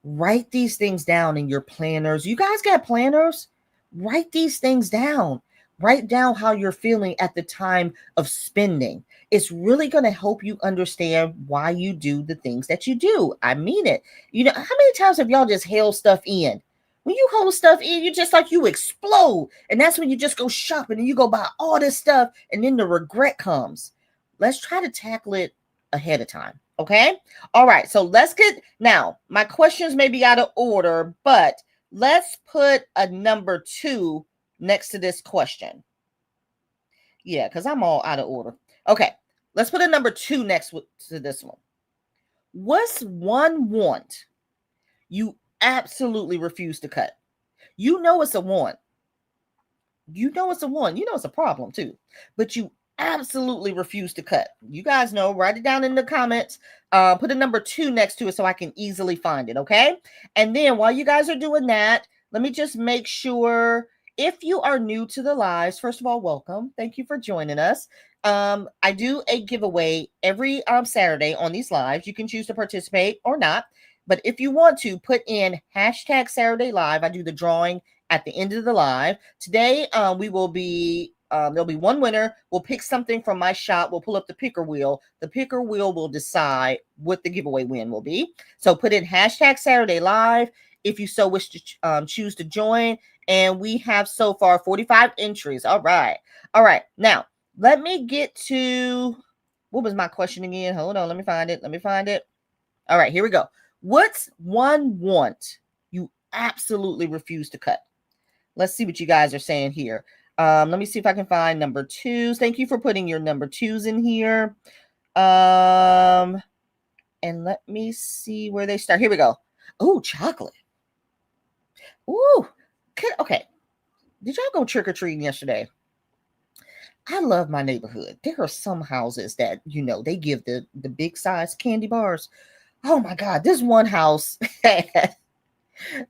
[SPEAKER 1] Write these things down in your planners. You guys got planners? Write these things down. Write down how you're feeling at the time of spending. It's really going to help you understand why you do the things that you do. I mean it. You know, how many times have y'all just held stuff in? When you hold stuff in, you just like you explode. And that's when you just go shopping and you go buy all this stuff and then the regret comes. Let's try to tackle it ahead of time. Okay. All right. So let's get now. My questions may be out of order, but let's put a number 2 next to this question. Yeah, because I'm all out of order. Okay. Let's put a number 2 next to this one. What's one want you absolutely refuse to cut? You know it's a want. You know it's a want. You know it's a problem too. But you absolutely refuse to cut. You guys know, write it down in the comments. Put a number 2 next to it so I can easily find it, okay? And then while you guys are doing that, let me just make sure, if you are new to the lives, first of all, welcome. Thank you for joining us. I do a giveaway every Saturday on these lives. You can choose to participate or not. But if you want to, put in hashtag Saturday Live. I do the drawing at the end of the live. Today, we will be there'll be one winner. We'll pick something from my shop. We'll pull up the picker wheel. The picker wheel will decide what the giveaway win will be. So put in hashtag Saturday Live if you so wish to choose to join. And we have so far 45 entries. All right. All right. Now, let me get to, what was my question again? Hold on. Let me find it. All right. Here we go. What's one want you absolutely refuse to cut? Let's see what you guys are saying here. Let me see if I can find number 2s. Thank you for putting your number 2s in here. And let me see where they start. Here we go. Oh, chocolate. Ooh. Okay. Did y'all go trick-or-treating yesterday? I love my neighborhood. There are some houses that, you know, they give the big size candy bars. Oh my God. This one house had, he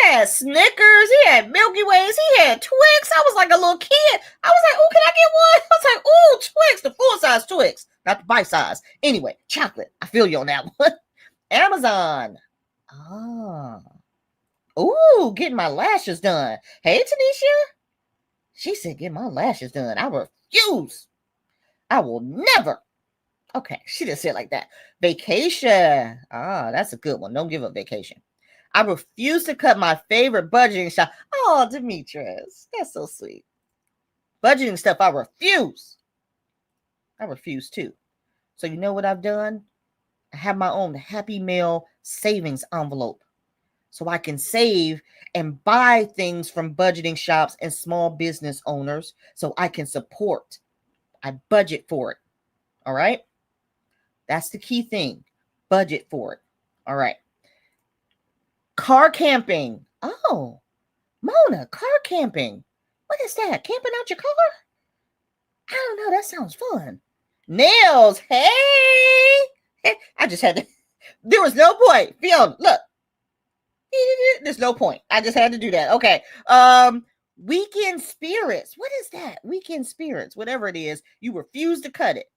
[SPEAKER 1] had Snickers, he had Milky Ways, he had Twix. I was like a little kid. I was like, oh, can I get one? I was like, oh, Twix, the full-size Twix, not the bite-size. Anyway, chocolate. I feel you on that one. Amazon. Ah. Ooh, getting my lashes done. Hey, Tanisha. She said, get my lashes done. I refuse. I will never. Okay, she just said like that. Vacation. Ah, that's a good one. Don't give up vacation. I refuse to cut my favorite budgeting shop. Oh, Demetrius, that's so sweet. Budgeting stuff, I refuse. I refuse too. So you know what I've done? I have my own Happy Meal savings envelope. So I can save and buy things from budgeting shops and small business owners so I can support. I budget for it. All right? That's the key thing. Budget for it. All right. Car camping. Oh, Mona, car camping. What is that? Camping out your car? I don't know. That sounds fun. Nails. Hey. I just had to. There was no point. Fiona, look. There's no point. I just had to do that. Okay. Weekend spirits. What is that? Weekend spirits. Whatever it is, you refuse to cut it.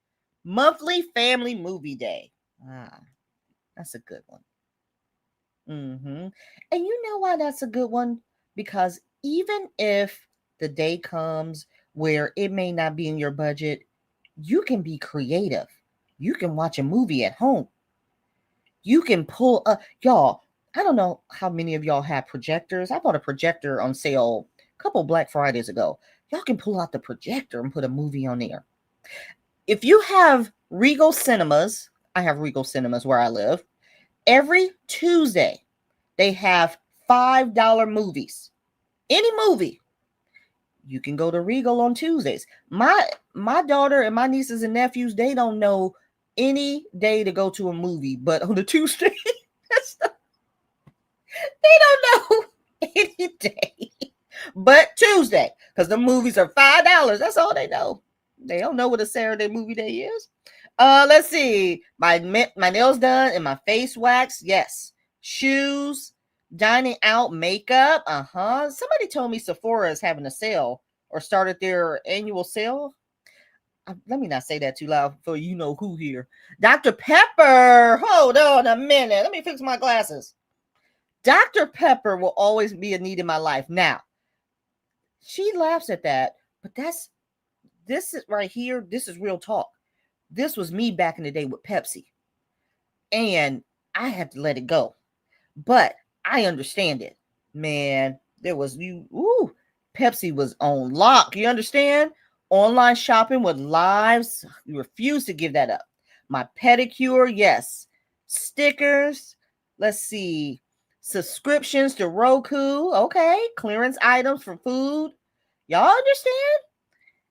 [SPEAKER 1] Monthly family movie day. Ah, that's a good one. And you know why that's a good one? Because even if the day comes where it may not be in your budget, you can be creative. You can watch a movie at home. You can pull up, y'all. I don't know how many of y'all have projectors. I bought a projector on sale a couple Black Fridays ago. Y'all can pull out the projector and put a movie on there. If you have Regal Cinemas, I have Regal Cinemas where I live. Every Tuesday, they have $5 movies. Any movie. You can go to Regal on Tuesdays. My daughter and my nieces and nephews, they don't know any day to go to a movie, but on a Tuesday, they don't know any day but Tuesday, because the movies are $5. That's all they know. They don't know what a Saturday movie day is. Let's see. My nails done and my face waxed. Yes. Shoes, dining out, makeup. Somebody told me Sephora is having a sale or started their annual sale. Let me not say that too loud for you know who here. Dr. Pepper. Hold on a minute. Let me fix my glasses. Dr. Pepper will always be a need in my life. Now, she laughs at that, but this is right here. This is real talk. This was me back in the day with Pepsi. And I had to let it go. But I understand it. Man, there was Pepsi was on lock. You understand? Online shopping with lives. You refuse to give that up. My pedicure, yes. Stickers. Let's see. Subscriptions to Roku. Okay. Clearance items for food. Y'all understand?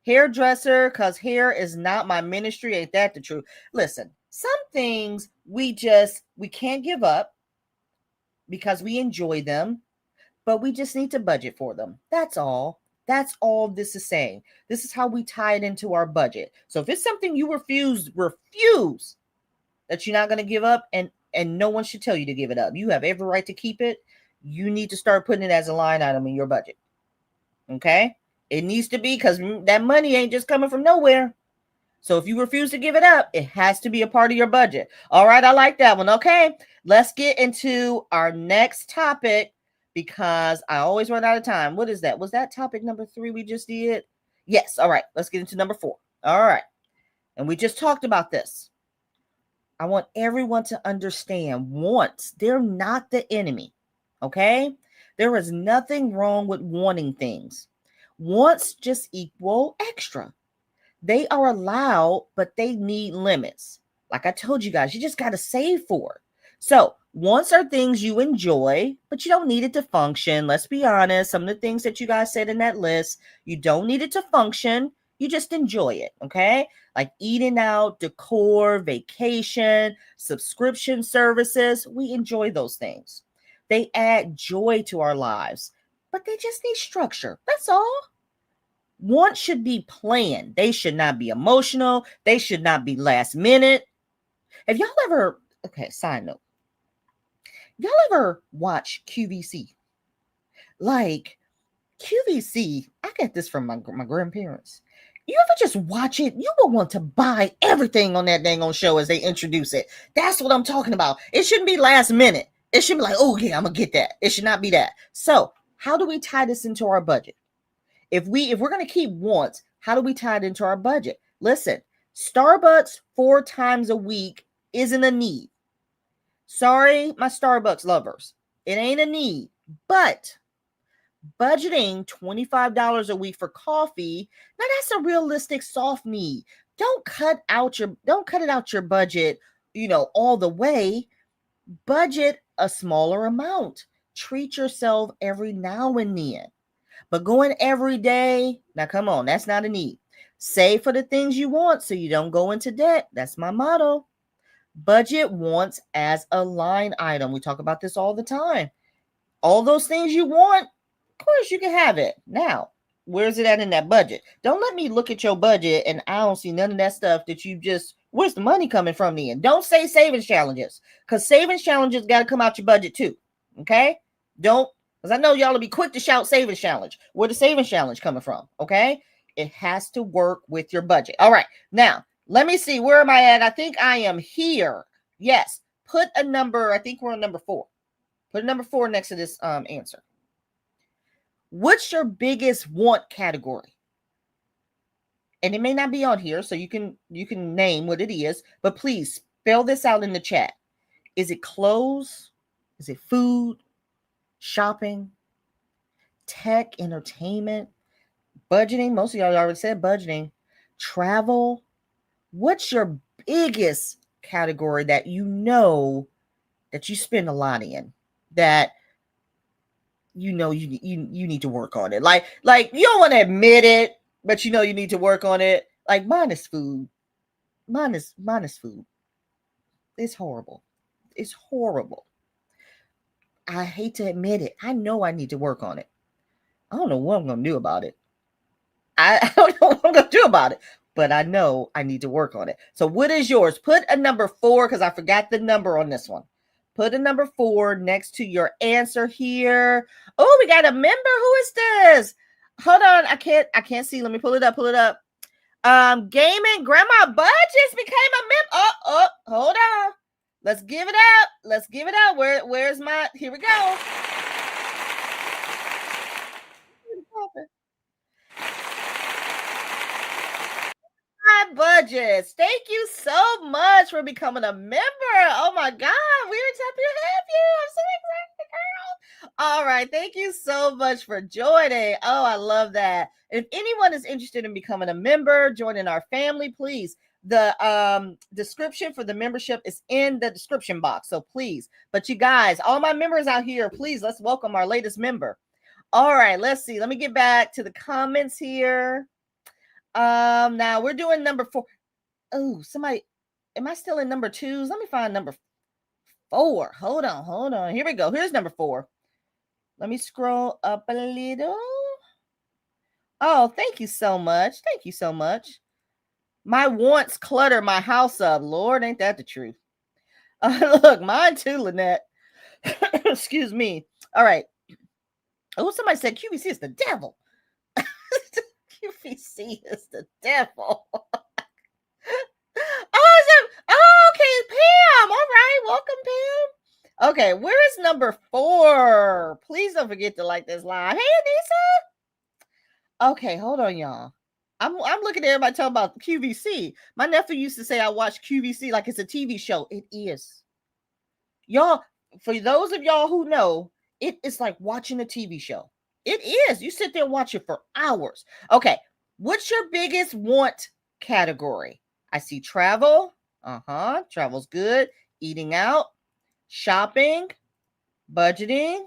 [SPEAKER 1] Hairdresser, because hair is not my ministry. Ain't that the truth? Listen, some things we can't give up because we enjoy them, but we just need to budget for them. That's all. That's all this is saying. This is how we tie it into our budget. So if it's something you refuse that you're not going to give up, and no one should tell you to give it up. You have every right to keep it. You need to start putting it as a line item in your budget. Okay? It needs to be, because that money ain't just coming from nowhere. So if you refuse to give it up, it has to be a part of your budget. All right, I like that one. Okay, let's get into our next topic, because I always run out of time. What is that? Was that topic number 3 we just did? Yes. All right, let's get into number 4. All right. And we just talked about this. I want everyone to understand, wants, they're not the enemy. Okay? There is nothing wrong with wanting things. Wants just equal extra. They are allowed, but they need limits. Like I told you guys, you just got to save for it. So wants are things you enjoy, but you don't need it to function. Let's be honest. Some of the things that you guys said in that list, you don't need it to function. You just enjoy it, okay? Like eating out, decor, vacation, subscription services. We enjoy those things. They add joy to our lives, but they just need structure. That's all. Wants should be planned. They should not be emotional. They should not be last minute. Have y'all ever, okay, side note, y'all ever watch QVC? Like, QVC, I get this from my grandparents. You ever just watch it? You will want to buy everything on that dang on show as they introduce it. That's what I'm talking about. It shouldn't be last minute. It should be like, oh yeah, I'm gonna get that. It should not be that. So how do we tie this into our budget? If we're going to keep wants, how do we tie it into our budget? Listen, Starbucks 4 times a week isn't a need. Sorry, my Starbucks lovers. It ain't a need. But budgeting $25 a week for coffee, now that's a realistic soft need. Don't cut it out your budget, all the way. Budget a smaller amount. Treat yourself every now and then. But going every day, now come on, that's not a need. Save for the things you want so you don't go into debt. That's my motto. Budget wants as a line item. We talk about this all the time. All those things you want, of course you can have it. Now, where's it at in that budget? Don't let me look at your budget and I don't see none of that stuff that you just, where's the money coming from then? Don't say savings challenges, because savings challenges got to come out your budget too. Okay? Don't. Because I know y'all will be quick to shout savings challenge. Where the savings challenge coming from? Okay. It has to work with your budget. All right. Now, let me see. Where am I at? I think I am here. Yes. Put a number. I think we're on number 4. Put a number 4 next to this answer. What's your biggest want category? And it may not be on here, so you can name what it is, but please spell this out in the chat. Is it clothes? Is it food? Shopping? Tech? Entertainment? Budgeting? Most of y'all already said budgeting. Travel? What's your biggest category that you know that you spend a lot in, that you know you need to work on it? Like you don't want to admit it, but you know you need to work on it. Like mine is food. Mine is food. It's horrible. It's horrible. I hate to admit it. I know I need to work on it. I don't know what I'm gonna do about it. I don't know what I'm gonna do about it, but I know I need to work on it. So what is yours? Put a number 4, because I forgot the number on this one. Put a number 4 next to your answer here. Oh, we got a member. Who is this? Hold on. I can't see. Let me pull it up. Gaming Grandma Budgets became a member. Oh, hold on. Let's give it up. Where's my, here we go. Budgets. Thank you so much for becoming a member. Oh my God, we're happy to have you. I'm so excited, girl. All right, thank you so much for joining. Oh, I love that. If anyone is interested in becoming a member, joining our family, please. The description for the membership is in the description box. So please, but you guys, all my members out here, please, let's welcome our latest member. All right, let's see. Let me get back to the comments here. Now we're doing number 4. Oh, somebody, am I still in number 2s? Let me find number 4. Hold on. Here we go. Here's number 4. Let me scroll up a little. Oh, thank you so much. My wants clutter my house up. Lord, ain't that the truth? Look, mine too, Lynette. Excuse me. All right. Oh, somebody said QVC is the devil. QVC is the devil. Okay, Pam. All right, welcome, Pam. Okay, where is number 4? Please don't forget to like this live. Hey, Anissa. Okay, hold on, y'all. I'm looking at everybody talking about QVC. My nephew used to say I watch QVC like it's a TV show. It is. Y'all, for those of y'all who know, it is like watching a TV show. It is. You sit there and watch it for hours. Okay, what's your biggest want category? I see travel. Travel's good. Eating out, shopping, budgeting.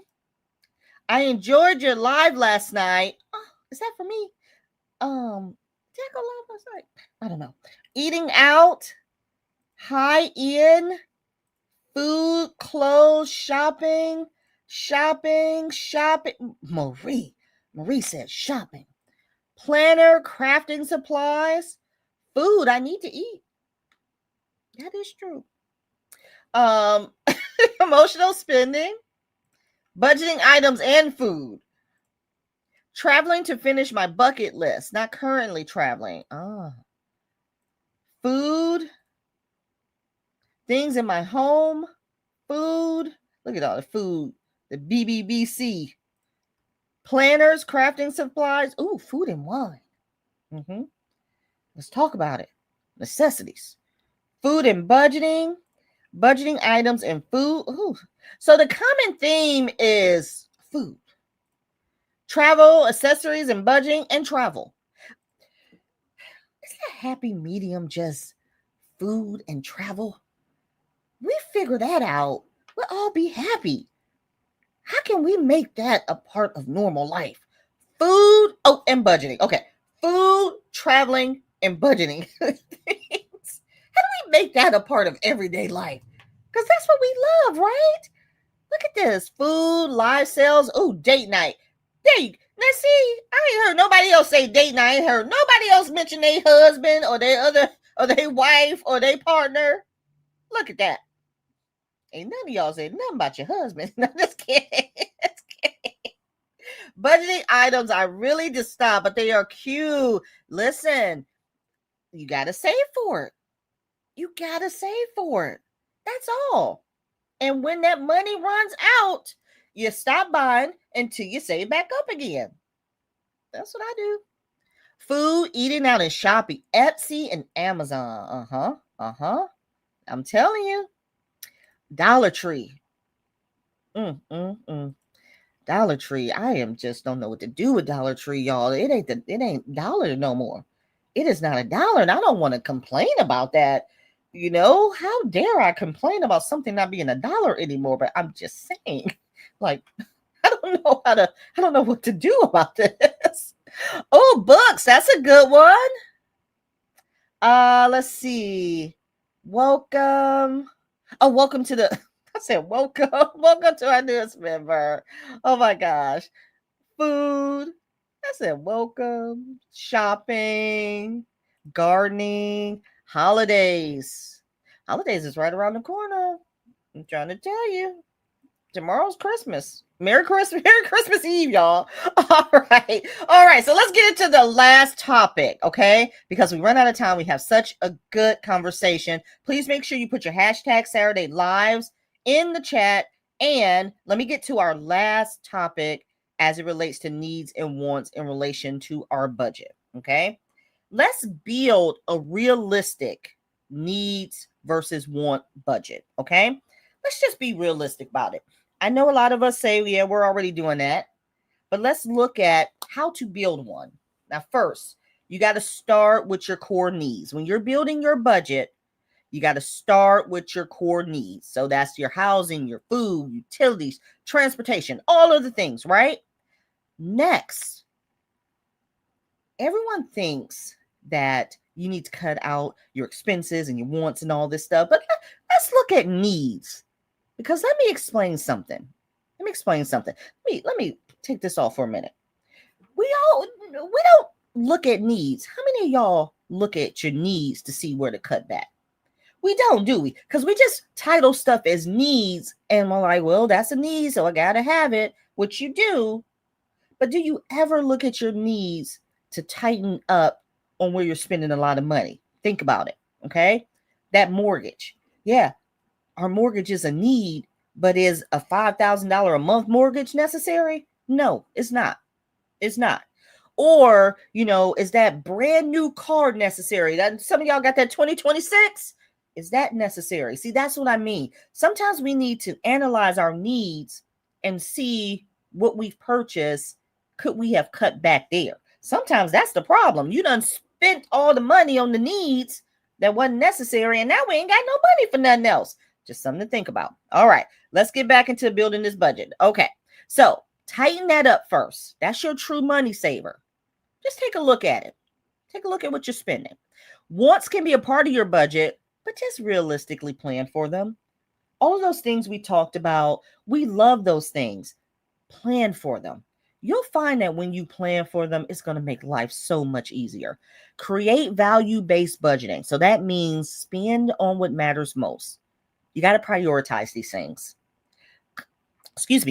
[SPEAKER 1] I enjoyed your live last night. Oh, is that for me? Did I go live last night? I don't know. Eating out, high end, food, clothes, shopping. Marie said shopping. Planner, crafting supplies, food. I need to eat. That is true. Emotional spending, budgeting items and food, traveling to finish my bucket list, not currently traveling. Food, things in my home, food. Look at all the food, the BBBC, planners, crafting supplies. Ooh, food and wine. Let's talk about it. Necessities, food and budgeting items and food. Ooh. So the common theme is food, travel, accessories, and budgeting, and travel. Is that happy medium just food and travel? We figure that out. We'll all be happy. How can we make that a part of normal life? Food, and budgeting. Okay, food, traveling, and budgeting. How do we make that a part of everyday life? Because that's what we love, right? Look at this. Food, live sales. Oh, date night. There you go. Now see, I ain't heard nobody else say date night. I ain't heard nobody else mention their husband or their wife or their partner. Look at that. Ain't none of y'all say nothing about your husband. No, just kidding. Budgeting items are really just stop, but they are cute. Listen, you gotta save for it. That's all. And when that money runs out, you stop buying until you save back up again. That's what I do. Food, eating out, and shopping. Etsy and Amazon. I'm telling you. Dollar Tree. Mm, mm, mm. Dollar Tree. I am just don't know what to do with Dollar Tree, y'all. It ain't dollar no more. It is not a dollar, and I don't want to complain about that. How dare I complain about something not being a dollar anymore? But I'm just saying, like, I don't know what to do about this. Oh, books. That's a good one. Let's see. Welcome. Oh, welcome to the I said welcome. Welcome to our newest member. Oh my gosh. Food. I said welcome. Shopping, gardening, holidays. Holidays is right around the corner. I'm trying to tell you. Tomorrow's Christmas. Merry Christmas. Merry Christmas Eve, y'all. All right. All right. So let's get into the last topic, okay? Because we run out of time. We have such a good conversation. Please make sure you put your hashtag Saturday Lives in the chat. And let me get to our last topic as it relates to needs and wants in relation to our budget, okay? Let's build a realistic needs versus want budget, okay? Let's just be realistic about it. I know a lot of us say, yeah, we're already doing that, but let's look at how to build one. Now, first, you got to start with your core needs. When you're building your budget, you got to start with your core needs. So that's your housing, your food, utilities, transportation, all of the things, right? Next, everyone thinks that you need to cut out your expenses and your wants and all this stuff, but let's look at needs. Because let me explain something. Let me take this off for a minute. We don't look at needs. How many of y'all look at your needs to see where to cut back? We don't, do we? Because we just title stuff as needs and we're like, well, that's a need, so I gotta have it, which you do. But do you ever look at your needs to tighten up on where you're spending a lot of money? Think about it, okay? That mortgage. Yeah, our mortgage is a need, but is a $5,000 a month mortgage necessary? No, it's not. It's not. Or, is that brand new car necessary? That some of y'all got that 2026? Is that necessary? See, that's what I mean. Sometimes we need to analyze our needs and see what we've purchased. Could we have cut back there? Sometimes that's the problem. You done spent all the money on the needs that wasn't necessary, and now we ain't got no money for nothing else. Just something to think about. All right, let's get back into building this budget. Okay, so tighten that up first. That's your true money saver. Just take a look at it. Take a look at what you're spending. Wants can be a part of your budget, but just realistically plan for them. All of those things we talked about, we love those things. Plan for them. You'll find that when you plan for them, it's going to make life so much easier. Create value-based budgeting. So that means spend on what matters most. You got to prioritize these things.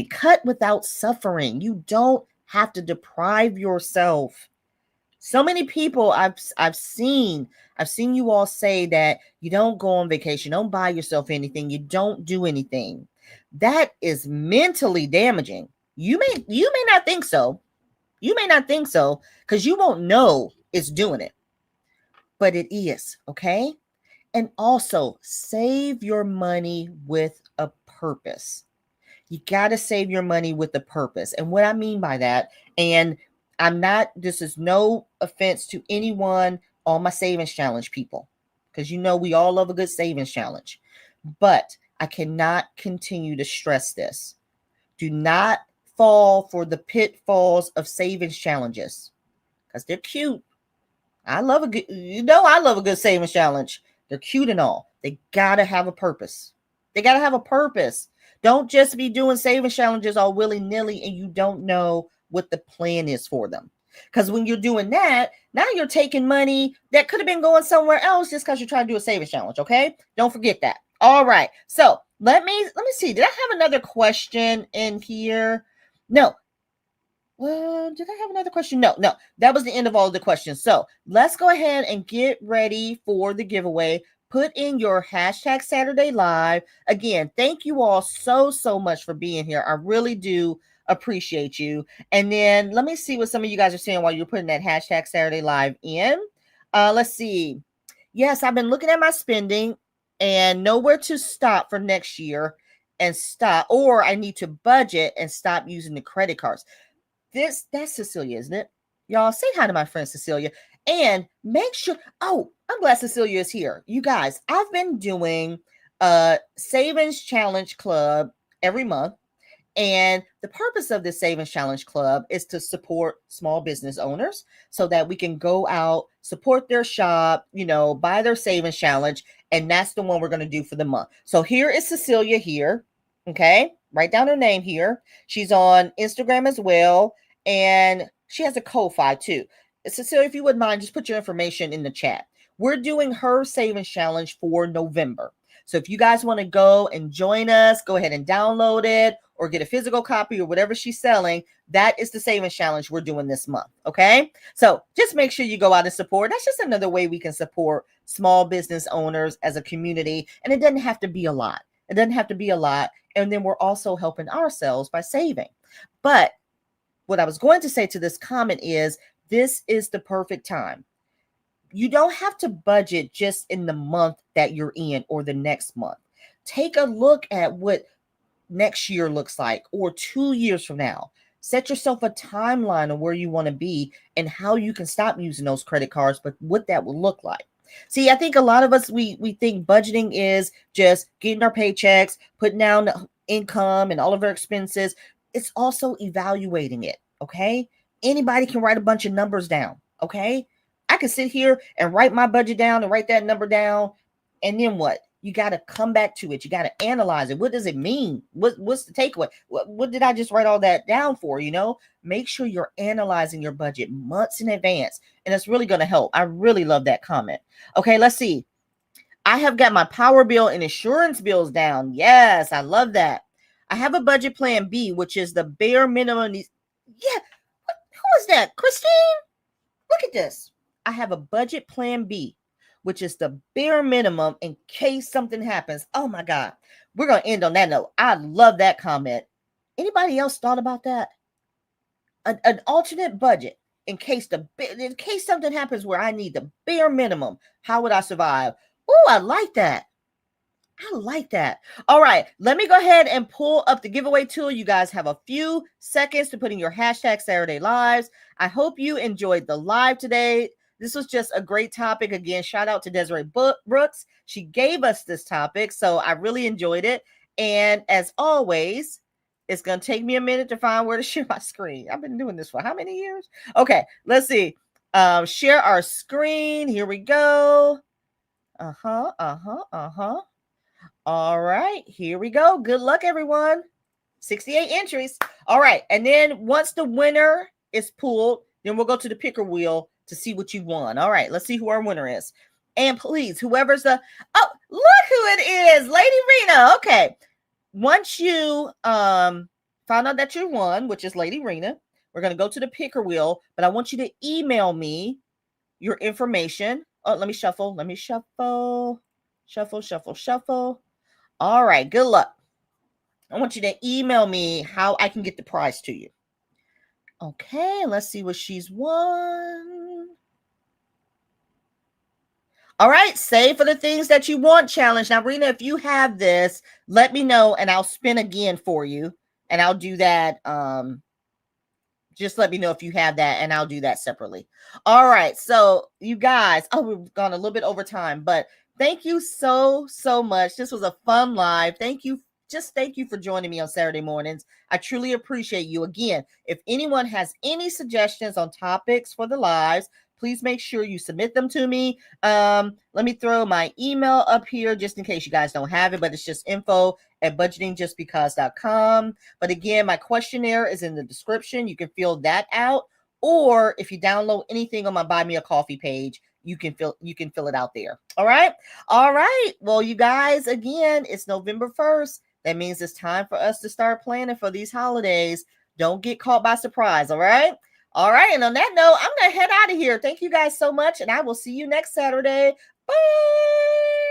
[SPEAKER 1] Cut without suffering. You don't have to deprive yourself. So many people I've seen you all say that you don't go on vacation, don't buy yourself anything, you don't do anything. That is mentally damaging. You may not think so. You may not think so because you won't know it's doing it. But it is, okay? And also save your money with a purpose. You got to save your money with a purpose. And what I mean by that, and this is no offense to anyone on my savings challenge people, because we all love a good savings challenge. But I cannot continue to stress this. Do not fall for the pitfalls of savings challenges because they're cute. I love a good savings challenge. They're cute and all. They got to have a purpose. They got to have a purpose. Don't just be doing savings challenges all willy-nilly and you don't know what the plan is for them. Because when you're doing that, now you're taking money that could have been going somewhere else just because you're trying to do a savings challenge, okay? Don't forget that. All right. So let me see. Did I have another question in here? No. Well, did I have another question? No. That was the end of all the questions. So let's go ahead and get ready for the giveaway. Put in your hashtag Saturday Live. Again, thank you all so much for being here. I really do appreciate you. And then let me see what some of you guys are saying while you're putting that hashtag Saturday Live in. Let's see. Yes, I've been looking at my spending. and know where to stop for next year and stop, or I need to budget and stop using the credit cards. That's Cecilia, isn't it? Y'all say hi to my friend Cecilia and make sure. Oh, I'm glad Cecilia is here. You guys, I've been doing a savings challenge club every month. And the purpose of this Savings Challenge Club is to support small business owners so that we can go out, support their shop, buy their Savings Challenge. And that's the one we're going to do for the month. So here is Cecilia here. Okay. Write down her name here. She's on Instagram as well. And she has a Ko-Fi too. Cecilia, if you wouldn't mind, just put your information in the chat. We're doing her Savings Challenge for November. So if you guys want to go and join us, go ahead and download it or get a physical copy or whatever she's selling. That is the savings challenge we're doing this month. Okay. So just make sure you go out and support. That's just another way we can support small business owners as a community. And it doesn't have to be a lot. It doesn't have to be a lot. And then we're also helping ourselves by saving. But what I was going to say to this comment is this is the perfect time. You don't have to budget just in the month that you're in or the next month. Take a look at what next year looks like or 2 years from now. Set yourself a timeline of where you want to be and how you can stop using those credit cards, but what that will look like. See, I think a lot of us, we think budgeting is just getting our paychecks, putting down the income and all of our expenses. It's also evaluating it, okay? Anybody can write a bunch of numbers down, okay? I can sit here and write my budget down and write that number down. And then what? You got to come back to it. You got to analyze it. What does it mean? What's the takeaway? What did I just write all that down for? Make sure you're analyzing your budget months in advance. And it's really going to help. I really love that comment. Okay, let's see. I have got my power bill and insurance bills down. Yes, I love that. I have a budget plan B, which is the bare minimum. Yeah. Who is that? Christine? Look at this. I have a budget plan B, which is the bare minimum in case something happens. Oh my God. We're going to end on that note. I love that comment. Anybody else thought about that? An alternate budget in case something happens where I need the bare minimum. How would I survive? Oh, I like that. I like that. All right, let me go ahead and pull up the giveaway tool. You guys have a few seconds to put in your hashtag Saturday Lives. I hope you enjoyed the live today. This was just a great topic. Again, shout out to Desiree Brooks. She gave us this topic, so I really enjoyed it. And as always, it's going to take me a minute to find where to share my screen. I've been doing this for how many years? Okay, let's see. Share our screen. Here we go. All right, here we go. Good luck, everyone. 68 entries. All right, and then once the winner is pulled, then we'll go to the picker wheel to see what you won. All right, let's see who our winner is. And please, whoever's look who it is, Lady Rena. Okay, once you found out that you won, which is Lady Rena, we're going to go to the picker wheel, but I want you to email me your information. Oh, let me shuffle. Shuffle. All right, good luck. I want you to email me how I can get the prize to you. Okay, let's see what she's won. All right, save for the things that you want challenge. Now, Rena, if you have this, let me know and I'll spin again for you. And I'll do that. Just let me know if you have that and I'll do that separately. All right, so you guys, we've gone a little bit over time, but thank you so much. This was a fun live. Thank you for joining me on Saturday mornings. I truly appreciate you. Again, if anyone has any suggestions on topics for the lives, please make sure you submit them to me. Let me throw my email up here just in case you guys don't have it, but it's just info@budgetingjustbecause.com. But again, my questionnaire is in the description. You can fill that out. Or if you download anything on my Buy Me a Coffee page, you can fill it out there. All right. Well, you guys, again, it's November 1st. That means it's time for us to start planning for these holidays. Don't get caught by surprise. All right. And on that note, I'm going to head out of here. Thank you guys so much. And I will see you next Saturday. Bye.